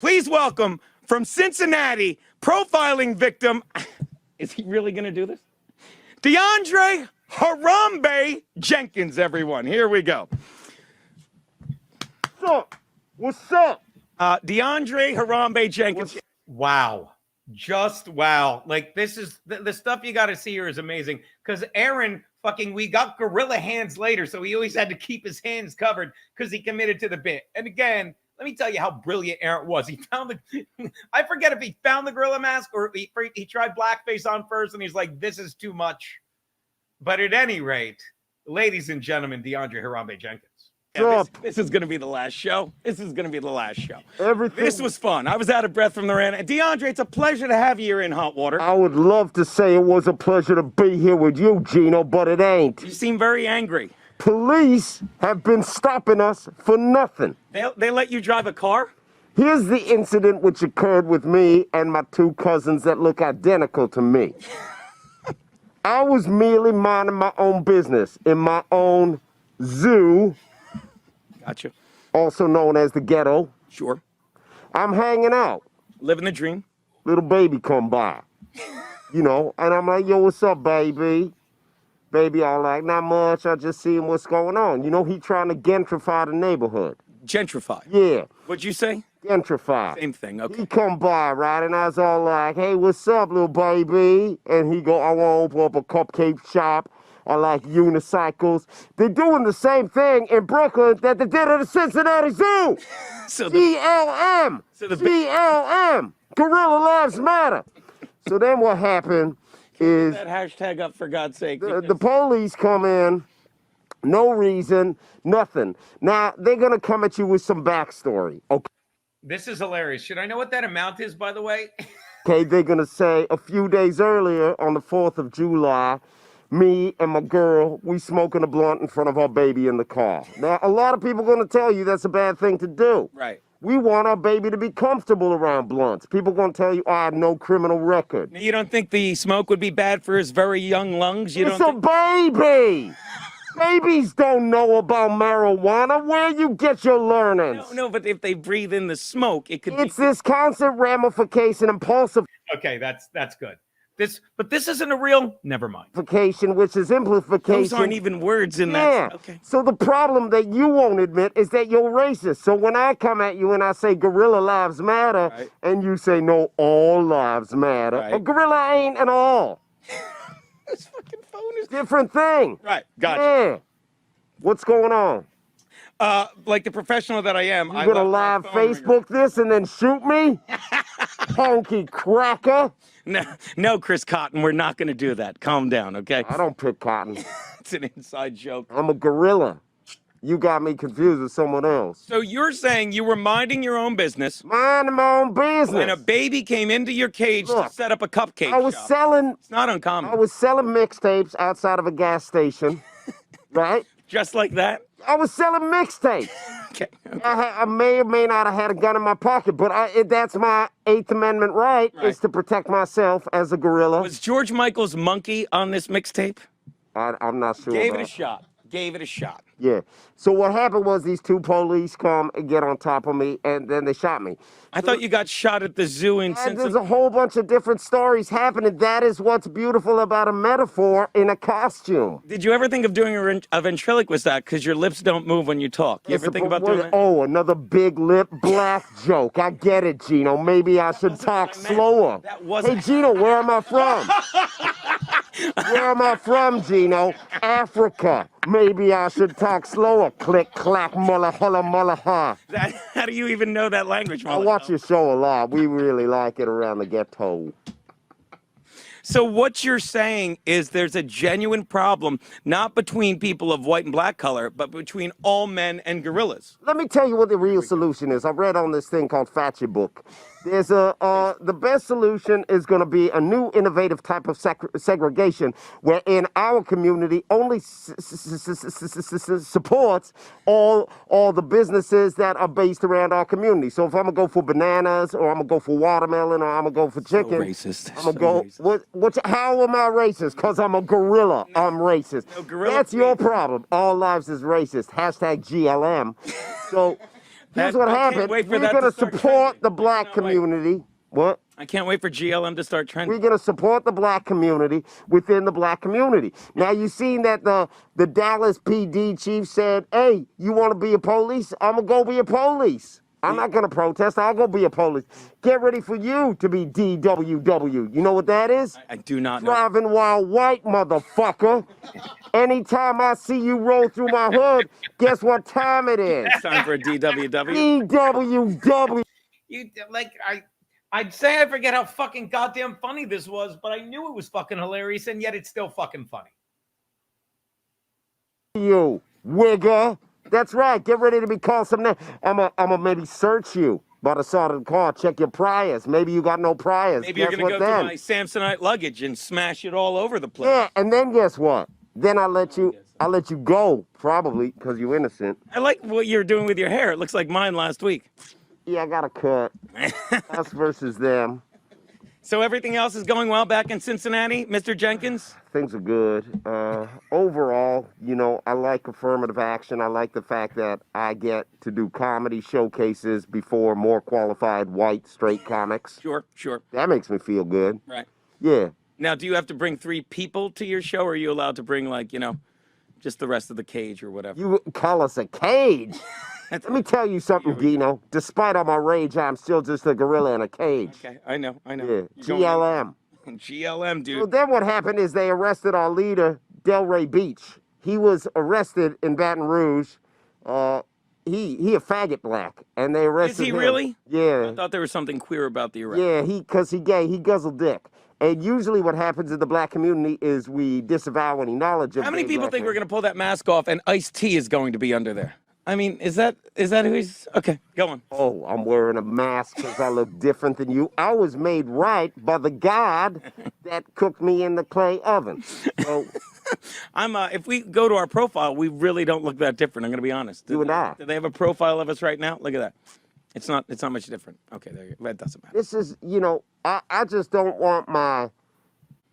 Please welcome from Cincinnati, profiling victim. Is he really going to do this? Deandre Harambe Jenkins, everyone. Here we go. What's up? What's up? Deandre Harambe Jenkins. Wow. Just wow. Like, this is the stuff you got to see here is amazing. Because Aaron we got gorilla hands later, so he always had to keep his hands covered because he committed to the bit. And again, let me tell you how brilliant Aaron was. He found I forget if he found the gorilla mask or he tried blackface on first and he's like, this is too much. But at any rate, ladies and gentlemen, Deandre Harambe Jenkins. Yeah, this is going to be the last show. This is going to be the last show. Everything. This was fun. I was out of breath from the rant. Deandre, it's a pleasure to have you here in Hot Water. I would love to say it was a pleasure to be here with you, Gino, but it ain't. You seem very angry. Police have been stopping us for nothing. They let you drive a car? Here's the incident which occurred with me and my two cousins that look identical to me. I was merely minding my own business in my own zoo. Gotcha. Also known as the ghetto. Sure. I'm hanging out. Living the dream. Little baby come by. You know, and I'm like, yo, what's up, baby? Baby, all like, not much. I just seeing what's going on. You know, he trying to gentrify the neighborhood. Gentrify? Yeah. What'd you say? Gentrify. Same thing, okay. He come by, right? And I was all like, hey, what's up, little baby? And he go, I want to open up a cupcake shop. I like unicycles. They're doing the same thing in Brooklyn that they did at the Cincinnati Zoo. CLM. CLM. Gorilla Lives Matter. So then what happened is... That hashtag up, for God's sake. The police come in, no reason, nothing. Now, they're going to come at you with some backstory, okay? This is hilarious. Should I know what that amount is, by the way? Okay, they're going to say a few days earlier on the 4th of July, me and my girl, we smoking a blunt in front of our baby in the car. Now, a lot of people are going to tell you that's a bad thing to do. Right. We want our baby to be comfortable around blunts. People are going to tell you, I have no criminal record. You don't think the smoke would be bad for his very young lungs? It's a baby! Babies don't know about marijuana. Where you get your learnings? No, but if they breathe in the smoke, it could It's this constant ramification, impulsive... Okay, that's good. But this isn't a real... Never mind. Which is amplification. Those aren't even words in that. Yeah. Okay. So the problem that you won't admit is that you're racist. So when I come at you and I say gorilla lives matter, right, and you say no, all lives matter, right, a gorilla ain't at all. This fucking phone is... Different thing. Right, gotcha. Yeah. What's going on? Like the professional that I am, You gonna live Facebook this and then shoot me? Honky cracker. No, Chris Cotton, we're not going to do that. Calm down, okay? I don't pick cotton. It's an inside joke. I'm a gorilla. You got me confused with someone else. So you're saying you were minding your own business. Minding my own business. And a baby came into your cage to set up a cupcake I was shop. selling... It's not uncommon. I was selling mixtapes outside of a gas station, right? Just like that? I was selling mixtapes. Okay. I may or may not have had a gun in my pocket, but that's my 8th Amendment right, is to protect myself as a gorilla. Was George Michael's Monkey on this mixtape? I'm not sure. Gave it a shot. Gave it a shot. Yeah. So what happened was these two police come and get on top of me, and then they shot me. I thought you got shot at the zoo in Cincinnati. There's a whole bunch of different stories happening. That is what's beautiful about a metaphor in a costume. Did you ever think of doing a ventriloquist act because your lips don't move when you talk? You ever think about doing that? Oh, another big lip black joke. I get it, Gino. Maybe I should talk slower. Hey, Gino, where am I from? Where am I from, Gino? Africa. Maybe I should talk slower. Click, clack, mulla, hulla, mulla, ha. How do you even know that language, I watch your show a lot. We really like it around the ghetto. So what you're saying is there's a genuine problem, not between people of white and black color, but between all men and gorillas. Let me tell you what the real solution is. I read on this thing called Fatchy Book. There's the best solution is going to be a new innovative type of segregation where in our community only supports all the businesses that are based around our community. So if I'm going to go for bananas or I'm going to go for watermelon or I'm going to go for chicken. So racist. I'm going to go. How am I racist? Because I'm a gorilla. I'm racist. No, gorilla That's your problem. All lives is racist. Hashtag GLM. So... Here's what I can't happened. wait for We're that going to to start support trending. the I black cannot wait. community. What? I can't wait for GLM to start trending. We're going to support the black community within the black community. Now, you seen that the Dallas PD chief said, hey, you want to be a police? I'm going to go be a police. I'm not going to protest. I'll go be a police. Get ready for you to be DWW. You know what that is? I do not know. Driving while white, motherfucker. Anytime I see you roll through my hood, guess what time it is? It's time for a DWW. DWW. I'd say I forget how fucking goddamn funny this was, but I knew it was fucking hilarious, and yet it's still fucking funny. You wigger. That's right. Get ready to be called some name. I'ma maybe search you by the side of the car. Check your priors. Maybe you got no priors. Maybe you're Guess gonna what go then? through my Samsonite luggage and smash it all over the place. Yeah, and then guess what? Then I'll let you go, probably, because you're innocent. I like what you're doing with your hair. It looks like mine last week. Yeah, I got a cut. Us versus them. So everything else is going well back in Cincinnati, Mr. Jenkins? Things are good. Overall, you know, I like affirmative action. I like the fact that I get to do comedy showcases before more qualified white straight comics. Sure. That makes me feel good. Right. Yeah. Now, do you have to bring 3 people to your show, or are you allowed to bring, like, just the rest of the cage or whatever? You call us a cage? Let me tell you something, Dino. Despite all my rage, I'm still just a gorilla in a cage. Okay, I know. Yeah, GLM. GLM, dude. So then what happened is they arrested our leader, Delray Beach. He was arrested in Baton Rouge. He a faggot black, and they arrested him. Is he really? Yeah. I thought there was something queer about the arrest. Yeah, because he gay. He guzzled dick. And usually what happens in the black community is we disavow any knowledge of How many gay people black think men. we're going to pull that mask off and Ice-T is going to be under there? I mean, is that who he's... Okay, go on. Oh, I'm wearing a mask because I look different than you. I was made right by the God that cooked me in the clay oven. So If we go to our profile, we really don't look that different. I'm going to be honest. You and I. Do they have a profile of us right now? Look at that. It's not much different. Okay, there you go. That doesn't matter. this is, I just don't want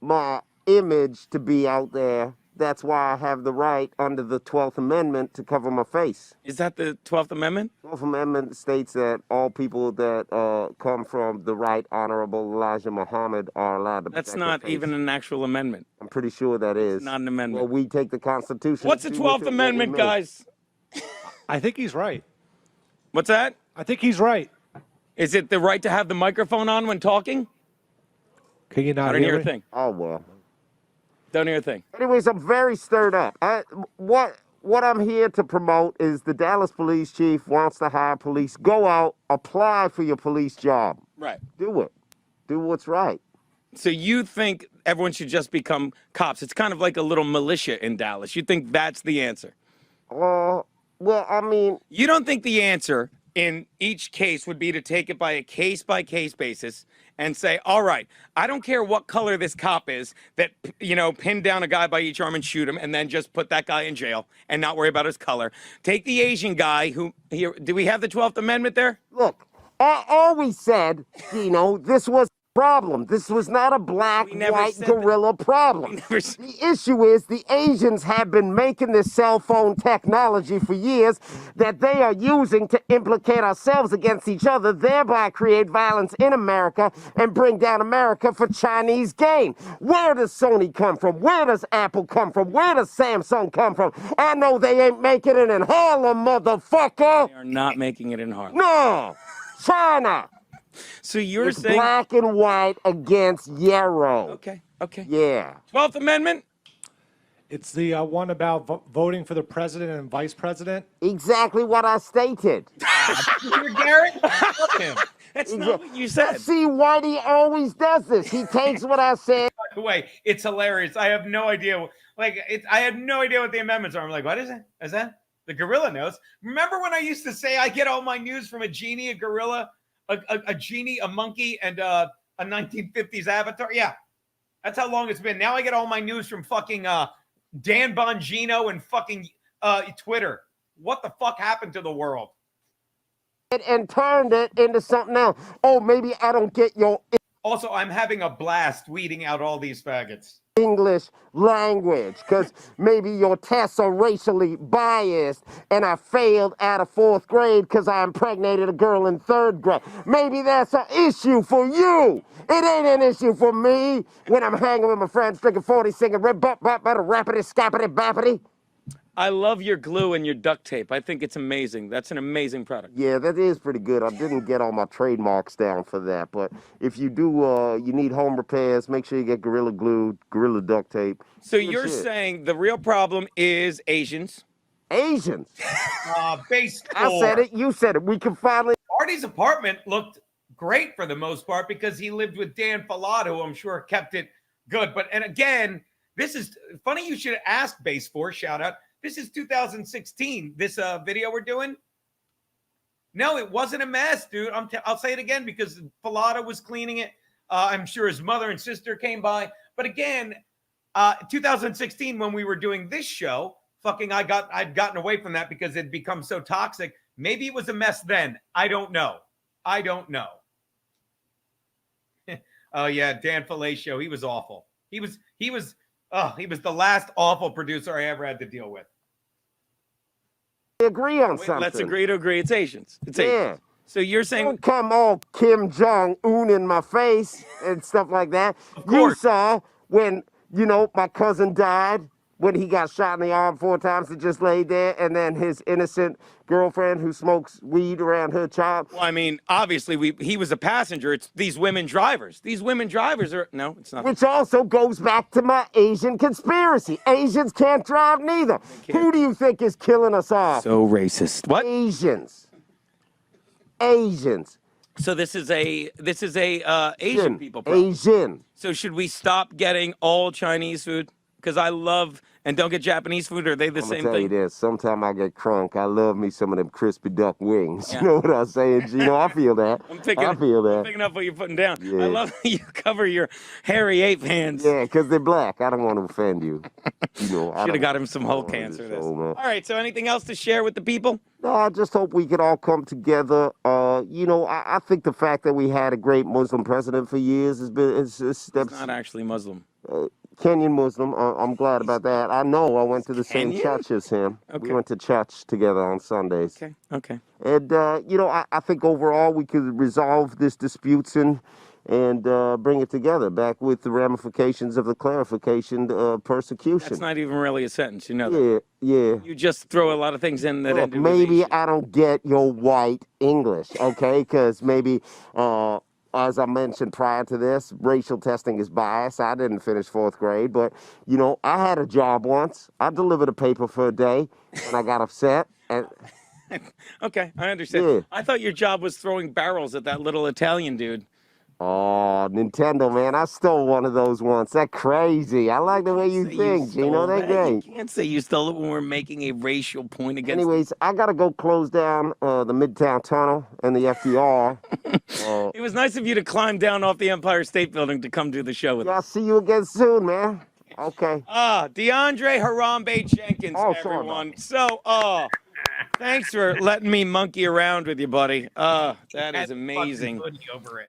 my image to be out there. That's why I have the right under the 12th Amendment to cover my face. Is that the 12th Amendment? 12th Amendment states that all people that come from the Right Honorable Elijah Muhammad are allowed to That's protect their not face. even an actual amendment. I'm pretty sure that is. not an amendment. Well, we take the Constitution. What's the and do with 12th it what we Amendment, may. guys? I think he's right. What's that? I think he's right. Is it the right to have the microphone on when talking? Can you I not don't hear hear a me? thing. Oh, well. Don't hear a thing. Anyways, I'm very stirred up. What I'm here to promote is the Dallas police chief wants to hire police. Go out, apply for your police job. Right. Do it. Do what's right. So you think everyone should just become cops? It's kind of like a little militia in Dallas. You think that's the answer? Well, I mean, You don't think the answer in each case would be to take it by a case-by-case basis and say, all right, I don't care what color this cop is that, pin down a guy by each arm and shoot him and then just put that guy in jail and not worry about his color. Take the Asian guy who, here, do we have the 12th Amendment there? look, I always said, this was a problem. This was not a black, We never white said that. gorilla problem. never s- The issue is the Asians have been making this cell phone technology for years that they are using to implicate ourselves against each other, thereby create violence in America and bring down America for Chinese gain. Where does Sony come from? Where does Apple come from? Where does Samsung come from? I know they ain't making it in Harlem, motherfucker. They are not making it in Harlem. No, China. So you're It's saying... black and white against yellow. Okay. Yeah. 12th Amendment? It's the one about voting for the president and vice president. Exactly what I stated. You're Garrett? Fuck him. That's not what you said. See, Whitey always does this. He takes what I said. By the way, it's hilarious. I have no idea. I have no idea what the amendments are. I'm like, what is it? Is that the gorilla knows? Remember when I used to say I get all my news from a genie, a gorilla, a genie, a monkey, and a 1950s avatar? Yeah, that's how long it's been. Now I get all my news from fucking Dan Bongino and fucking Twitter. What the fuck happened to the world? And turned it into something else. Oh, maybe I don't get your... Also, I'm having a blast weeding out all these faggots. English language, because maybe your tests are racially biased and I failed out of 4th grade because I impregnated a girl in 3rd grade. Maybe that's an issue for you. It ain't an issue for me when I'm hanging with my friends drinking 40, singing rip bop bop bop rappity scappity bappity. I love your glue and your duct tape. I think it's amazing. That's an amazing product. Yeah, that is pretty good. I didn't get all my trademarks down for that, but if you do, you need home repairs, make sure you get Gorilla Glue, Gorilla Duct Tape. So Good you're shit. saying the real problem is Asians? Asians. Base I said it. You said it. We can finally. Artie's apartment looked great for the most part because he lived with Dan Falato, who I'm sure kept it good. But, and again, this is funny. You should ask Base Force, shout out. This is 2016. This video we're doing. No, it wasn't a mess, dude. I'll say it again because Falato was cleaning it. I'm sure his mother and sister came by. But again, 2016, when we were doing this show, I'd gotten away from that because it'd become so toxic. Maybe it was a mess then. I don't know. Oh yeah, Dan Falato, he was awful. He was the last awful producer I ever had to deal with. Agree on something. Let's agree to agree. It's Asians. It's Yeah. Asians. So you're saying Don't come all Kim Jong-un in my face and stuff like that. Of You course. saw when, my cousin died, when he got shot in the arm 4 times and just laid there, and then his innocent girlfriend who smokes weed around her child. well, I mean, obviously he was a passenger. It's these women drivers. These women drivers are no, it's not. Which also goes back to my Asian conspiracy. Asians can't drive neither. Who do you think is killing us off? So racist. What? Asians. So this is a Asian people problem. Asian. So should we stop getting all Chinese food? Because I love and don't get Japanese food. Are they the I'm gonna same tell you thing? this. Sometime I get crunk. I love me some of them crispy duck wings. Yeah. You know what I'm saying, Gino? I feel that. I'm that. picking up what you're putting down. Yeah. I love that you cover your hairy ape hands. Yeah, because they're black. I don't want to offend you. Should have got him some whole want cans to for show, this. man. All right. So anything else to share with the people? No, I just hope we could all come together. I think the fact that we had a great Muslim president for years has been He's not actually Muslim. Kenyan Muslim. I'm glad about that. I know I went to the same Kenyan? church as him. Okay. We went to church together on Sundays. Okay. And, I think overall we could resolve this disputes and bring it together back with the ramifications of the clarification persecution. That's not even really a sentence, you know that. Yeah. You just throw a lot of things in that Look, ended with maybe Asian. I don't get your white English, okay? Because maybe, as I mentioned prior to this, racial testing is biased. I didn't finish 4th grade, but, I had a job once. I delivered a paper for a day, and I got upset. And Okay, I understand. Yeah. I thought your job was throwing barrels at that little Italian dude. oh, Nintendo, man, I stole one of those once. That's crazy. I like the way you Say think, stole Gino. That's that. great. You can't say you stole it when we're making a racial point against. Anyways, I gotta go close down the Midtown Tunnel and the FDR. It was nice of you to climb down off the Empire State Building to come do the show with I'll us. see you again soon, man. Okay. Deandre Harambe Jenkins, Oh, sorry, everyone. So, thanks for letting me monkey around with you, buddy. That is Had the fucking amazing. hoodie over it.